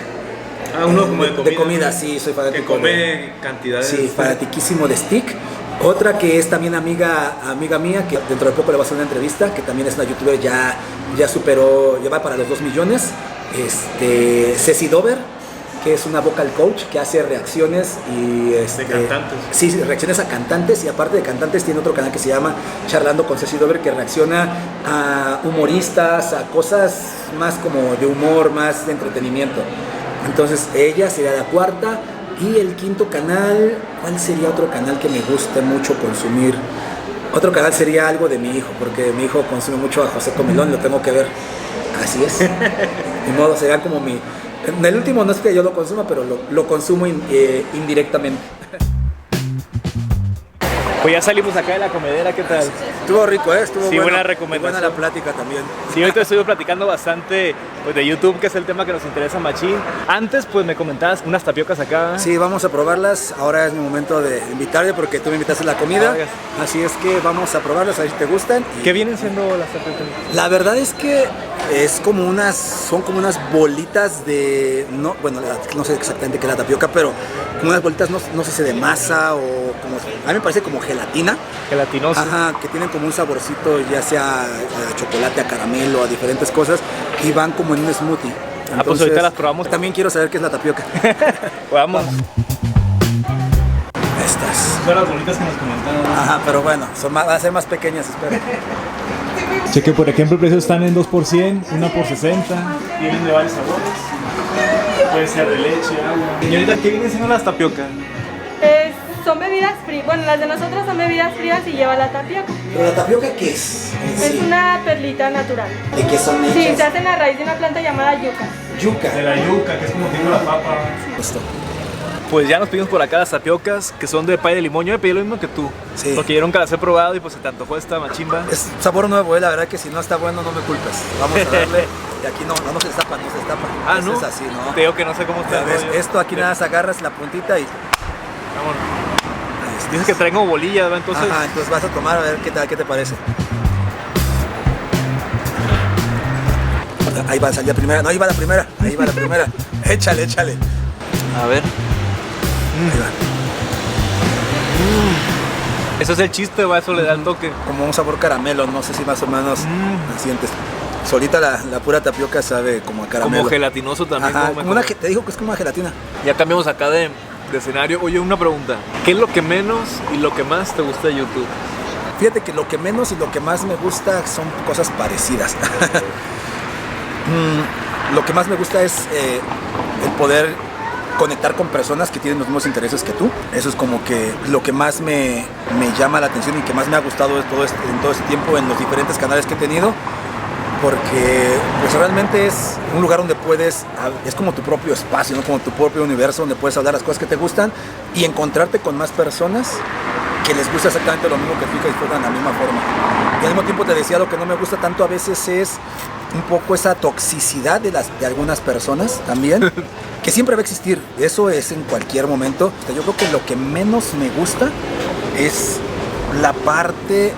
Uno como de comida, sí, soy fanático. Que come cantidades. Sí, fanatiquísimo de Stick. Otra que es también amiga mía, que dentro de poco le voy a hacer una entrevista, que también es una youtuber, ya superó, ya va para los 2 millones. Ceci Dover, que es una vocal coach que hace reacciones y de cantantes. Sí, reacciones a cantantes, y aparte de cantantes tiene otro canal que se llama Charlando con Ceci Dover, que reacciona a humoristas, a cosas más como de humor, más de entretenimiento. Entonces ella sería la cuarta. Y el quinto canal, ¿cuál sería otro canal que me guste mucho consumir? Otro canal sería algo de mi hijo, porque mi hijo consume mucho a José Comelón, lo tengo que ver. Así es. De modo, será como mi... En el último no es que yo lo consuma, pero lo consumo indirectamente. Pues ya salimos acá de la comedera, ¿qué tal? Estuvo rico, estuvo sí, bueno. Buena recomendación. Buena la plática también. Sí, ahorita estuvimos platicando bastante pues, de YouTube, que es el tema que nos interesa machín. Antes, pues me comentabas unas tapiocas acá. Sí, vamos a probarlas. Ahora es mi momento de invitarte porque tú me invitaste a la comida. Así es que vamos a probarlas, a ver si te gustan. ¿Qué vienen siendo las tapiocas? La verdad es que son como unas bolitas de, no sé exactamente qué es la tapioca, pero como unas bolitas, no sé si de masa o como, a mí me parece como gelatina. Gelatinoso. Ajá, que tienen como un saborcito, ya sea a chocolate, a caramelo, a diferentes cosas, y van como en un smoothie. Entonces, pues ahorita las probamos. También quiero saber qué es la tapioca. Vamos. Estas. Son las bolitas que nos comentaban. Ajá, pero bueno, van a ser más pequeñas, espero. Cheque, por ejemplo, el precio están en 2 por 100, 1 por 60. Tienen de varios sabores. Puede ser de leche, agua. Señorita, ¿qué vienen siendo las tapiocas? Son bebidas frías. Bueno, las de nosotros son bebidas frías y lleva la tapioca. ¿Pero la tapioca qué es? Es una perlita natural. ¿De qué son hechas? Sí, se hace en la raíz de una planta llamada yuca. Yuca. De la yuca, que es como tipo la papa. Esto. Pues ya nos pedimos por acá las tapiocas, que son de pay de limón. Yo me pedí lo mismo que tú. Sí. Porque yo nunca las he probado y pues se te antojó esta machimba. Es sabor nuevo, la verdad que si no está bueno no me culpes. Vamos a darle. Y aquí no se destapa, no se destapa. Ah, Eso ¿no? es así, ¿no? Te digo que no sé cómo está. Esto aquí nada más agarras la puntita y... Vámonos. Dices que traigo bolillas, ¿va? Entonces... Ajá, entonces vas a tomar a ver qué te parece. Ahí va a salir la primera. No, ahí va la primera. Échale. A ver. Ahí va. Eso es el chiste, ¿va? Eso le da el toque. Como un sabor caramelo, no sé si más o menos la sientes. Solita la pura tapioca sabe como a caramelo. Como gelatinoso también. Ajá, te digo que es como una gelatina. Ya cambiamos acá de escenario. Oye, una pregunta. ¿Qué es lo que menos y lo que más te gusta de YouTube? Fíjate que lo que menos y lo que más me gusta son cosas parecidas. Lo que más me gusta es el poder conectar con personas que tienen los mismos intereses que tú. Eso es como que lo que más me llama la atención y que más me ha gustado en todo este tiempo en los diferentes canales que he tenido. Porque pues realmente es un lugar donde es como tu propio espacio, ¿no? Como tu propio universo donde puedes hablar las cosas que te gustan y encontrarte con más personas que les gusta exactamente lo mismo que tú y que disfrutan de la misma forma. Y al mismo tiempo te decía, lo que no me gusta tanto a veces es un poco esa toxicidad de algunas personas también, que siempre va a existir. Eso es en cualquier momento. Yo creo que lo que menos me gusta es la parte...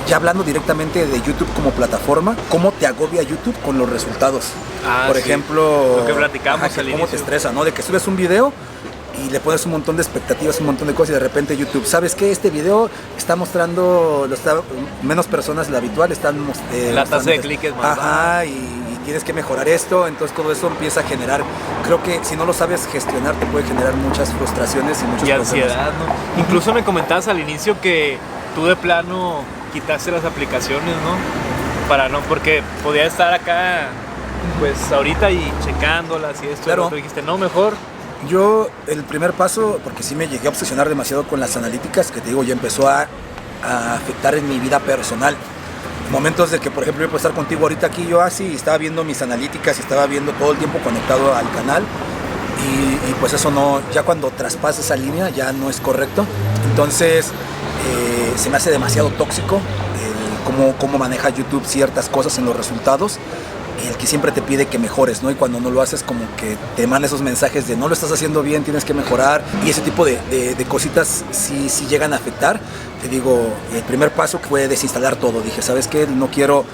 Ya hablando directamente de YouTube como plataforma, ¿cómo te agobia YouTube con los resultados? Por ejemplo, lo que platicamos al ¿cómo inicio? te estresa, no? De que subes un video y le pones un montón de expectativas, un montón de cosas y de repente YouTube, ¿sabes qué? Este video está mostrando, menos personas de lo habitual, la tasa de clic es más baja y tienes que mejorar esto, entonces todo eso empieza a generar, creo que si no lo sabes gestionar te puede generar muchas frustraciones y muchos problemas. Ansiedad, ¿no? Incluso me comentabas al inicio que tú de plano quitaste las aplicaciones, ¿no? Porque podía estar acá, pues ahorita y checándolas y esto. Claro. Y tú dijiste, no, mejor. Yo, el primer paso, porque sí me llegué a obsesionar demasiado con las analíticas, que te digo, ya empezó a afectar en mi vida personal. Momentos de que, por ejemplo, yo puedo estar contigo ahorita aquí, yo así, estaba viendo mis analíticas y estaba viendo todo el tiempo conectado al canal. Y pues eso no, ya cuando traspasa esa línea ya no es correcto. Entonces se me hace demasiado tóxico cómo maneja YouTube ciertas cosas en los resultados. el que siempre te pide que mejores, ¿no? Y cuando no lo haces, como que te manda esos mensajes de no lo estás haciendo bien, tienes que mejorar, y ese tipo de cositas sí llegan a afectar. Te digo, el primer paso fue desinstalar todo. Dije, ¿sabes qué? No quiero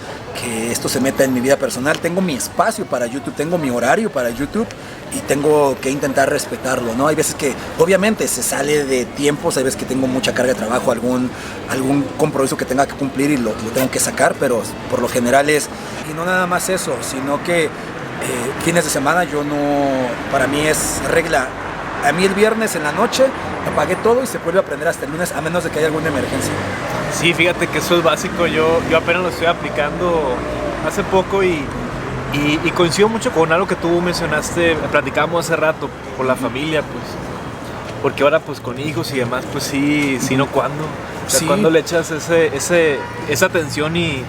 que esto se meta en mi vida personal. Tengo mi espacio para YouTube, tengo mi horario para YouTube y tengo que intentar respetarlo, ¿no? Hay veces que obviamente se sale de tiempos, hay veces que tengo mucha carga de trabajo, algún compromiso que tenga que cumplir y lo tengo que sacar, pero por lo general es, y no nada más eso, sino que fines de semana yo no, para mí es regla. A mí el viernes en la noche apagué todo y se vuelve a prender hasta el lunes, a menos de que haya alguna emergencia. Sí, fíjate que eso es básico. Yo apenas lo estoy aplicando hace poco y coincido mucho con algo que tú mencionaste, platicábamos hace rato, por la familia, pues. Porque ahora pues con hijos y demás, pues sí, no cuándo. O sea, Sí. cuando le echas esa atención y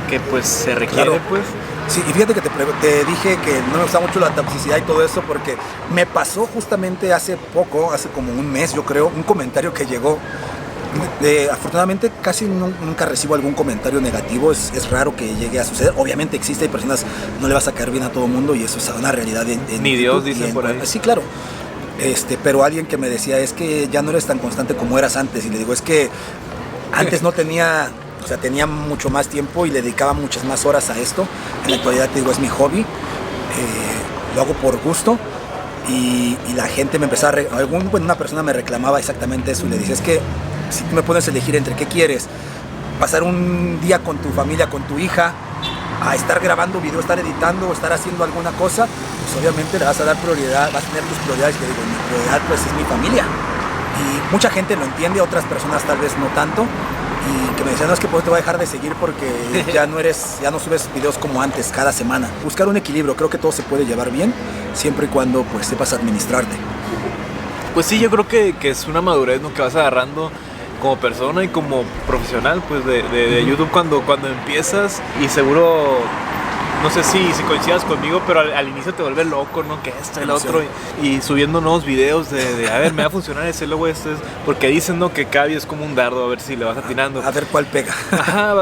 que pues se requiere, Claro. pues. Sí, y fíjate que te dije que no me gusta mucho la toxicidad y todo eso, porque me pasó justamente hace poco, hace como un mes yo creo, un comentario que llegó. Afortunadamente casi nunca recibo algún comentario negativo, es raro que llegue a suceder. Obviamente existe, hay personas, no le vas a caer bien a todo el mundo y eso es una realidad en Ni YouTube Dios, y dicen por ahí. Sí, claro. Pero alguien que me decía, es que ya no eres tan constante como eras antes, y le digo, es que antes no tenía, o sea, tenía mucho más tiempo y le dedicaba muchas más horas a esto. En la actualidad, te digo, es mi hobby, lo hago por gusto. Y la gente me empezaba una persona me reclamaba exactamente eso y le dice, es que si tú me pones a elegir entre qué quieres, pasar un día con tu familia, con tu hija, a estar grabando video, estar editando o estar haciendo alguna cosa, pues obviamente le vas a dar prioridad, vas a tener tus prioridades. Y le digo, mi prioridad pues es mi familia. Y mucha gente lo entiende, otras personas tal vez no tanto. Y que me decían, no, es que pues te voy a dejar de seguir porque ya no subes videos como antes, cada semana. Buscar un equilibrio, creo que todo se puede llevar bien, siempre y cuando pues sepas administrarte. Pues sí, yo creo que es una madurez, ¿no?, que vas agarrando como persona y como profesional, pues de YouTube cuando empiezas, y seguro, no sé si coincidas conmigo, pero al inicio te vuelve loco, ¿no? Que esto y lo otro, y subiendo nuevos videos de a ver, me va a funcionar ese, luego esto es, porque dicen, ¿no?, que cada video es como un dardo, a ver si le vas atinando. A ver cuál pega. Ajá,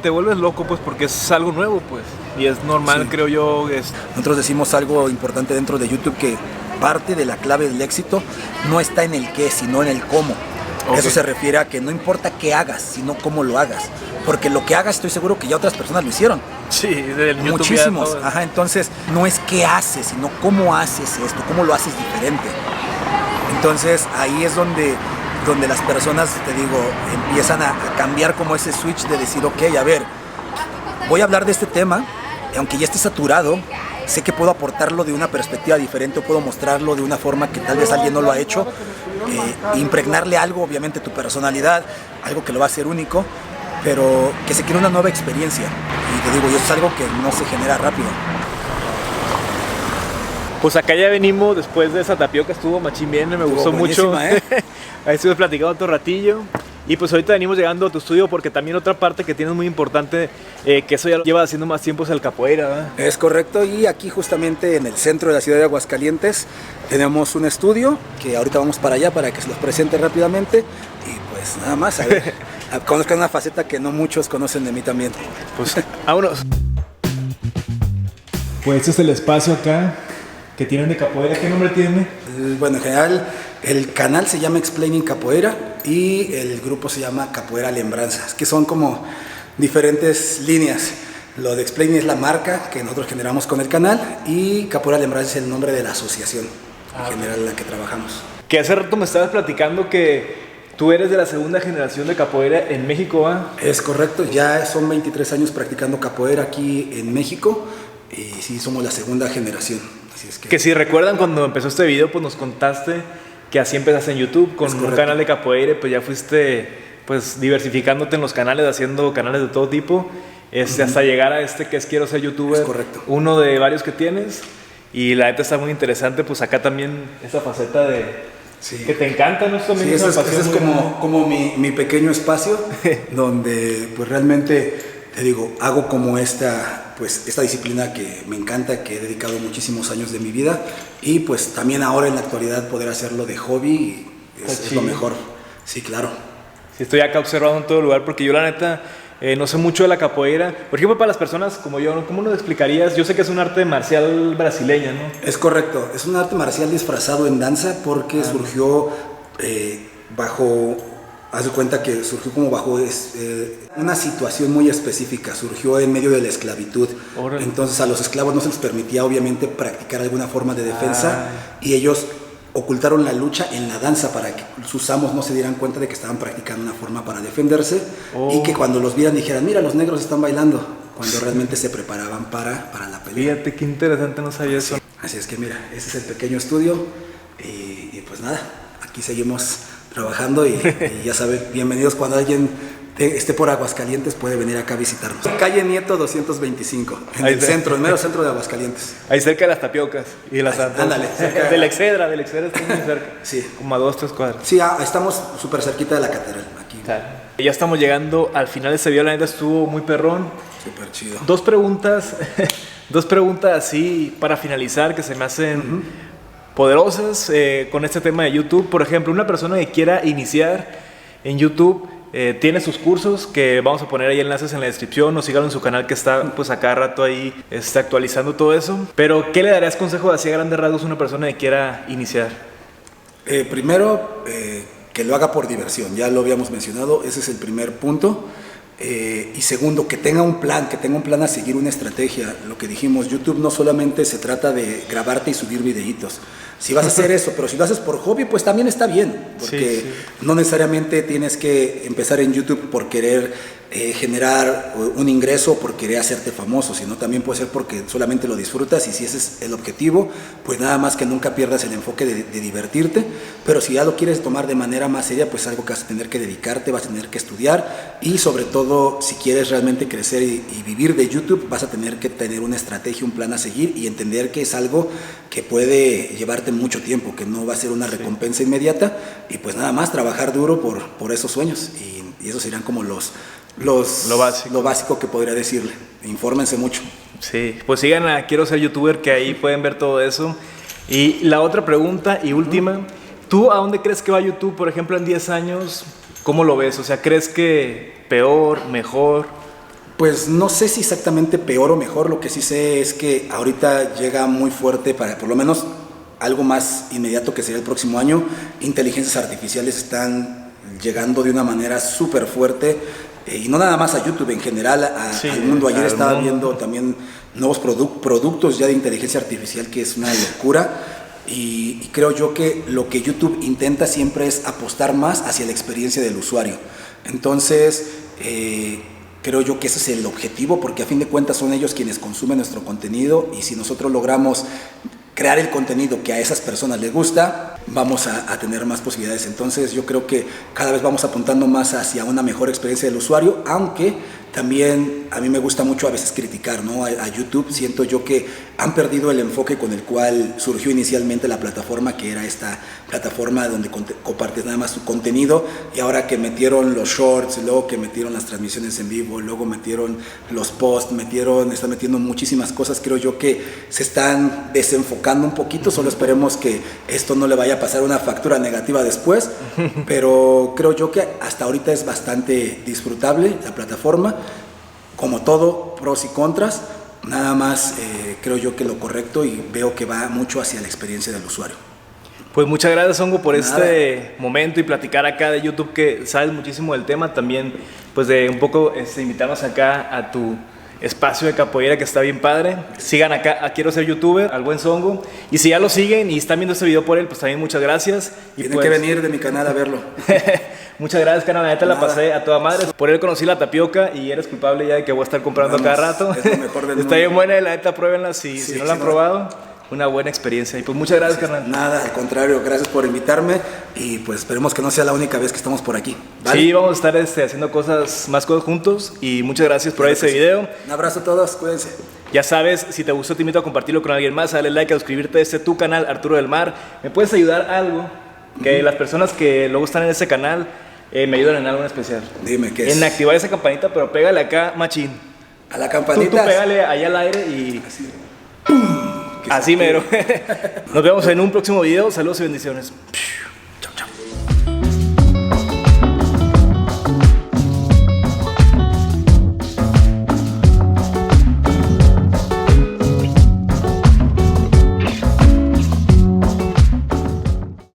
te vuelves loco, pues, porque es algo nuevo, pues, y es normal, Sí. creo yo. Nosotros decimos algo importante dentro de YouTube, que parte de la clave del éxito no está en el qué, sino en el cómo. Ok. Eso se refiere a que no importa qué hagas, sino cómo lo hagas. Porque lo que hagas estoy seguro que ya otras personas lo hicieron. Sí, del YouTube. Muchísimos. Ya todo. Ajá, entonces no es qué haces, sino cómo haces esto, cómo lo haces diferente. Entonces ahí es donde las personas, te digo, empiezan a cambiar como ese switch de decir, ok, a ver, voy a hablar de este tema, y aunque ya esté saturado, sé que puedo aportarlo de una perspectiva diferente, o puedo mostrarlo de una forma que tal vez alguien no lo ha hecho, impregnarle algo, obviamente tu personalidad, algo que lo va a hacer único, pero que se quiera una nueva experiencia. Y te digo, eso es algo que no se genera rápido. Pues acá ya venimos después de esa tapioca, estuvo machín bien, me gustó mucho. buenísima, Ahí estuve platicando otro ratillo. Y pues ahorita venimos llegando a tu estudio porque también otra parte que tienes muy importante, que eso ya lo lleva haciendo más tiempo, es el capoeira, ¿verdad? Es correcto, y aquí justamente en el centro de la ciudad de Aguascalientes tenemos un estudio que ahorita vamos para allá para que se los presente rápidamente, y pues nada más, a ver, conozcan una faceta que no muchos conocen de mí también. Pues vámonos. Pues este es el espacio acá que tienen de capoeira. ¿Qué nombre tiene? Bueno, en general el canal se llama Explaining Capoeira y el grupo se llama Capoeira Lembranzas, que son como diferentes líneas. Lo de Explaining es la marca que nosotros generamos con el canal, y Capoeira Lembranzas es el nombre de la asociación en general en la que trabajamos. Que hace rato me estabas platicando que tú eres de la segunda generación de capoeira en México, ¿va? Es correcto, ya son 23 años practicando capoeira aquí en México, y sí, somos la segunda generación. Así es Que si recuerdan cuando empezó este video, pues nos contaste que así empezaste en YouTube con un canal de capoeira, pues ya fuiste pues diversificándote en los canales, haciendo canales de todo tipo, hasta llegar a este que es Quiero Ser YouTuber. Es correcto. Uno de varios que tienes, y la neta está muy interesante, pues acá también esa faceta de Sí. que te encanta, ¿no? También Sí, es una ese pasión es muy grande. como mi pequeño espacio donde pues realmente, te digo, hago como esta disciplina que me encanta, que he dedicado muchísimos años de mi vida, y pues también ahora en la actualidad poder hacerlo de hobby es lo mejor. Sí, claro. Sí, estoy acá observando en todo lugar porque yo la neta no sé mucho de la capoeira. Por ejemplo, para las personas como yo, ¿cómo nos explicarías? Yo sé que es un arte marcial brasileña, ¿no? Es correcto, es un arte marcial disfrazado en danza porque surgió bajo, haz de cuenta que surgió como bajo una situación muy específica, surgió en medio de la esclavitud. Órale. Entonces a los esclavos no se les permitía obviamente practicar alguna forma de defensa y ellos ocultaron la lucha en la danza para que sus amos no se dieran cuenta de que estaban practicando una forma para defenderse y que cuando los vieran dijeran, mira, los negros están bailando, cuando realmente se preparaban para la pelea. Fíjate, qué interesante, no sabía eso. Así es que mira, ese es el pequeño estudio y pues nada, aquí seguimos trabajando y ya saben, bienvenidos cuando alguien esté por Aguascalientes puede venir acá a visitarnos. Calle Nieto 225, en el centro, el mero centro de Aguascalientes. Ahí cerca de las tapiocas y de las ándale, cerca del Excedra está muy cerca. Sí. Como a 2-3 cuadras. Sí, estamos súper cerquita de la catedral, aquí. Claro. Ya estamos llegando al final de este video, la neta estuvo muy perrón. Súper chido. Dos preguntas así para finalizar que se me hacen poderosas con este tema de YouTube. Por ejemplo, una persona que quiera iniciar en YouTube tiene sus cursos que vamos a poner ahí enlaces en la descripción o síganlo en su canal que está pues a cada rato ahí actualizando todo eso. Pero ¿qué le darías consejo así a grandes rasgos a una persona que quiera iniciar? Primero, que lo haga por diversión, ya lo habíamos mencionado, ese es el primer punto. Y segundo, que tenga un plan a seguir, una estrategia. Lo que dijimos, YouTube no solamente se trata de grabarte y subir videitos. Si vas a hacer eso, pero si lo haces por hobby, pues también está bien, porque no necesariamente tienes que empezar en YouTube por querer generar un ingreso o por querer hacerte famoso, sino también puede ser porque solamente lo disfrutas y si ese es el objetivo, pues nada más que nunca pierdas el enfoque de divertirte, pero si ya lo quieres tomar de manera más seria, pues algo que vas a tener que dedicarte, vas a tener que estudiar y sobre todo si quieres realmente crecer y vivir de YouTube, vas a tener que tener una estrategia, un plan a seguir y entender que es algo que puede llevarte mucho tiempo, que no va a ser una recompensa inmediata y pues nada más trabajar duro por esos sueños y esos serían como lo básico que podría decirle. Infórmense mucho. Sí, pues sigan a Quiero Ser YouTuber, que ahí pueden ver todo eso. Y la otra pregunta y última, ¿tú a dónde crees que va YouTube, por ejemplo, en 10 años? ¿Cómo lo ves? O sea, ¿crees que peor, mejor? Pues no sé si exactamente peor o mejor, lo que sí sé es que ahorita llega muy fuerte para, por lo menos algo más inmediato que sería el próximo año, inteligencias artificiales están llegando de una manera súper fuerte. Y no nada más a YouTube, en general al mundo. Ayer estaba viendo también nuevos productos ya de inteligencia artificial, que es una locura. Y creo yo que lo que YouTube intenta siempre es apostar más hacia la experiencia del usuario. Entonces, creo yo que ese es el objetivo, porque a fin de cuentas son ellos quienes consumen nuestro contenido y si nosotros logramos crear el contenido que a esas personas les gusta, vamos a tener más posibilidades. Entonces yo creo que cada vez vamos apuntando más hacia una mejor experiencia del usuario, aunque también a mí me gusta mucho a veces criticar, ¿no? a YouTube. Siento yo que han perdido el enfoque con el cual surgió inicialmente la plataforma, que era esta plataforma donde compartes nada más tu contenido, y ahora que metieron los shorts, luego que metieron las transmisiones en vivo, luego metieron los posts, están metiendo muchísimas cosas, creo yo que se están desenfocando un poquito. Solo esperemos que esto no le vaya a pasar una factura negativa después, pero creo yo que hasta ahorita es bastante disfrutable la plataforma. Como todo, pros y contras, nada más creo yo que lo correcto y veo que va mucho hacia la experiencia del usuario. Pues muchas gracias, Hongo, por este momento y platicar acá de YouTube, que sabes muchísimo del tema. También pues de un poco invitarnos acá a tu espacio de capoeira, que está bien padre. Sigan acá a Quiero Ser YouTuber, al buen Hongo, y si ya lo siguen y están viendo este video por él, pues también muchas gracias. Y tienen que venir de mi canal a verlo. Muchas gracias, canal, la neta la pasé a toda madre. Por él conocí la tapioca y eres culpable ya de que voy a estar comprando cada rato. Es lo mejor del Está bien buena, la neta, pruébenla si no la han probado. Una buena experiencia. Y pues muchas gracias, carnal. Nada, al contrario, gracias por invitarme y pues esperemos que no sea la única vez que estamos por aquí, ¿vale? Sí, vamos a estar haciendo más cosas juntos y muchas gracias por este video. Un abrazo a todos, cuídense. Ya sabes, si te gustó te invito a compartirlo con alguien más, a darle like, a suscribirte a tu canal, Arturo del Mar. ¿Me puedes ayudar algo? Que las personas que luego están en ese canal me ayudan en algo en especial. Dime, ¿qué es? En activar esa campanita, pero pégale acá, machín. A la campanita. Tú pégale allá al aire y... Así mero. Nos vemos en un próximo video. Saludos y bendiciones.